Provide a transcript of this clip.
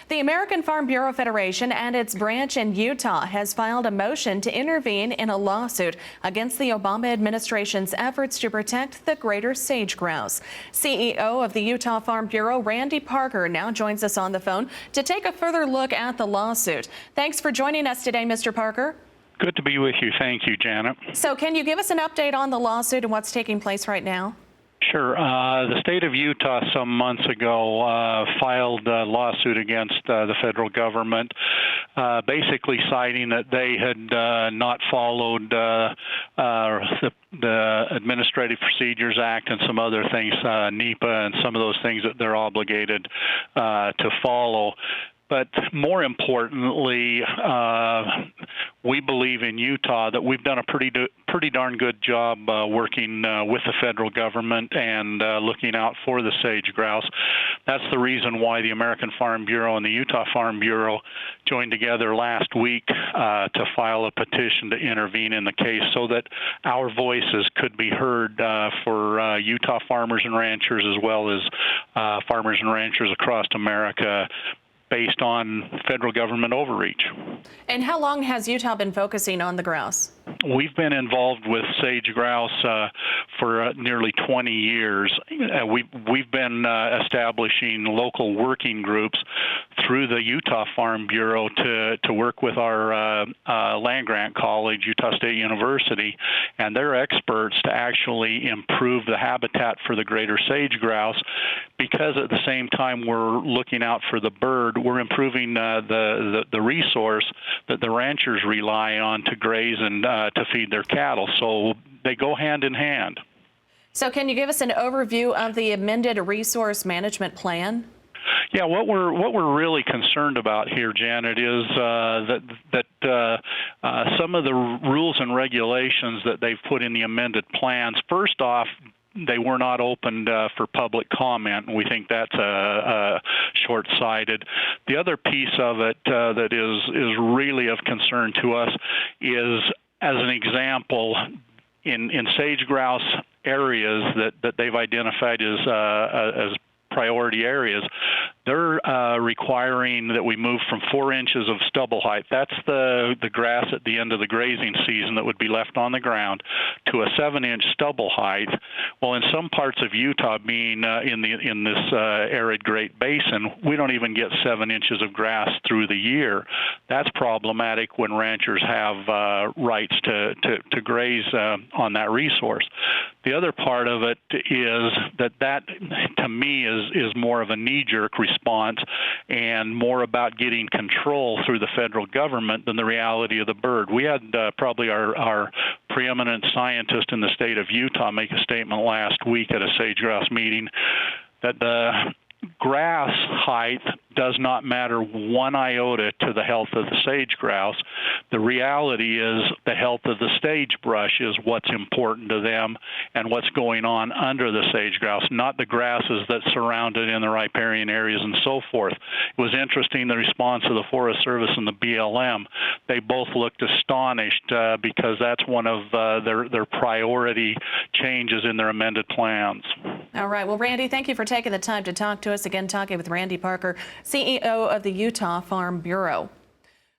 The American Farm Bureau Federation and its branch in Utah has filed a motion to intervene in a lawsuit against the Obama administration's efforts to protect the Greater Sage Grouse. CEO of the Utah Farm Bureau, Randy Parker, now joins us on the phone to take a further look at the lawsuit. Thanks for joining us today, Mr. Parker. Good to be with you. Thank you, Janet. So can you give us an update on the lawsuit and what's taking place right now? Sure. The state of Utah some months ago filed a lawsuit against the federal government, basically citing that they had not followed the Administrative Procedures Act and some other things, NEPA and some of those things that they're obligated to follow. But more importantly, we believe in Utah that we've done a pretty darn good job working with the federal government and looking out for the sage grouse. That's the reason why the American Farm Bureau and the Utah Farm Bureau joined together last week to file a petition to intervene in the case so that our voices could be heard for Utah farmers and ranchers as well as farmers and ranchers across America, based on federal government overreach. And how long has Utah been focusing on the grouse? We've been involved with sage grouse for nearly 20 years. We've been establishing local working groups through the Utah Farm Bureau to work with our land-grant college, Utah State University, and they're experts to actually improve the habitat for the greater sage grouse, because at the same time we're looking out for the bird, we're improving the resource that the ranchers rely on to graze and to feed their cattle. So they go hand in hand. So can you give us an overview of the amended resource management plan? Yeah, what we're really concerned about here, Janet, is that some of the rules and regulations that they've put in the amended plans, first off, they were not opened for public comment, and we think that's short-sighted. The other piece of it that is really of concern to us is, as an example, in sage grouse areas that they've identified as priority areas, they're requiring that we move from 4 inches of stubble height, that's the grass at the end of the grazing season that would be left on the ground, to a 7-inch stubble height. Well, in some parts of Utah, being in this arid Great Basin, we don't even get 7 inches of grass through the year. That's problematic when ranchers have rights to graze on that resource. The other part of it is that to me is more of a knee-jerk response and more about getting control through the federal government than the reality of the bird. We had probably our preeminent scientist in the state of Utah make a statement last week at a sage grouse meeting that the grass height does not matter one iota to the health of the sage grouse. The reality is the health of the sagebrush is what's important to them and what's going on under the sage grouse, not the grasses that surround it in the riparian areas and so forth. It was interesting, the response of the Forest Service and the BLM. They both looked astonished because that's one of their priority changes in their amended plans. All right. Well, Randy, thank you for taking the time to talk to us. Again, talking with Randy Parker, CEO of the Utah Farm Bureau.